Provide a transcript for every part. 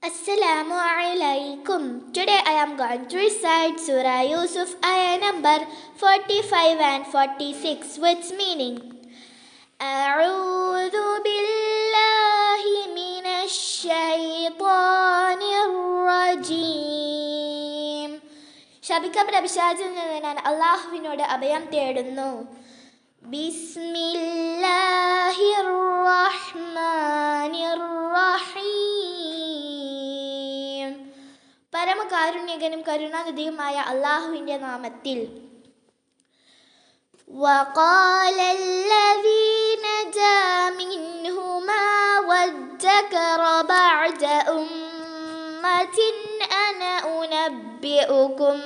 Assalamu alaikum. Today I am going to recite Surah Yusuf ayah number 45 and 46 with meaning. أعوذ بالله من الشيطان الرجيم. ശപിക്കപ്പെട്ട പിശാചിൽ നിന്ന് ഞാൻ അല്ലാഹുവിനോട് അഭയം തേടുന്നു. ബിസ്മില്ലാഹിർ റഹ്മാനിർ റഹീം. പരമകാരുണ്യകനും കരുണാനിധിയുമായ അല്ലാഹുവിൻ്റെ നാമത്തിൽ. وقال الذي نجا منهما وادكر بعد أمة أنا أنبئكم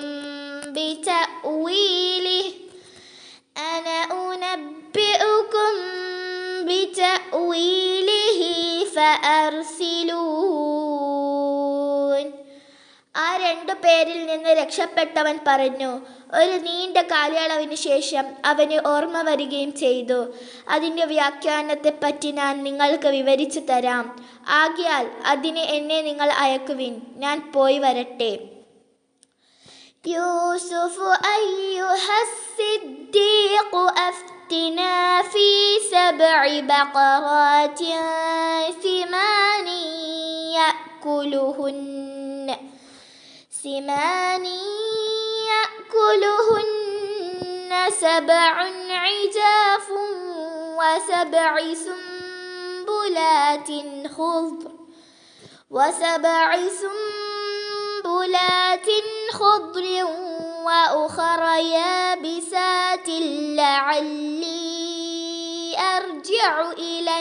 بتأويله فأرسلون. ആ രണ്ടു പേരിൽ നിന്ന് രക്ഷപ്പെട്ടവൻ പറഞ്ഞു, ഒരു നീണ്ട കാലയളവിന് ശേഷം അവന് ഓർമ്മ വരികയും ചെയ്തു. അതിൻ്റെ വ്യാഖ്യാനത്തെപ്പറ്റി ഞാൻ നിങ്ങൾക്ക് വിവരിച്ചു തരാം. ആകയാൽ അതിന് എന്നെ നിങ്ങൾ അയക്കുവിൻ, ഞാൻ പോയി വരട്ടെ. യൂസുഫ് അയ്യുഹസ്സിദ്ദീഖു അഫ്തിനാ ഫീ സബ്ഇ ബഖറാത്തിൻ സിമാനി يأكلهن سبع عجاف وسبع سنبلات خضر وأخر يابسات لعلي أرجع إلى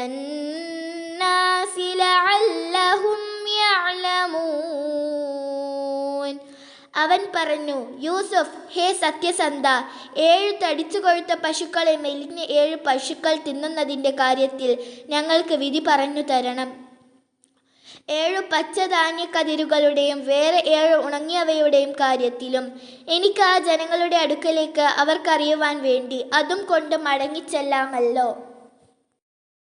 الناس لعلهم يعلمون. അവൻ പറഞ്ഞു, യൂസുഫ്, ഹേ സത്യസന്ധ, 7 തടിച്ചു കൊഴുത്ത പശുക്കളെ മെലിഞ്ഞ 7 പശുക്കൾ തിന്നുന്നതിൻ്റെ കാര്യത്തിൽ ഞങ്ങൾക്ക് വിധി പറഞ്ഞു തരണം. 7 പച്ചധാന്യക്കതിരുകളുടെയും വേറെ 7 ഉണങ്ങിയവയുടെയും കാര്യത്തിലും എനിക്ക് ആ ജനങ്ങളുടെ അടുക്കലേക്ക് അവർക്കറിയുവാൻ വേണ്ടി അതും കൊണ്ട് മടങ്ങിച്ചെല്ലാമല്ലോ.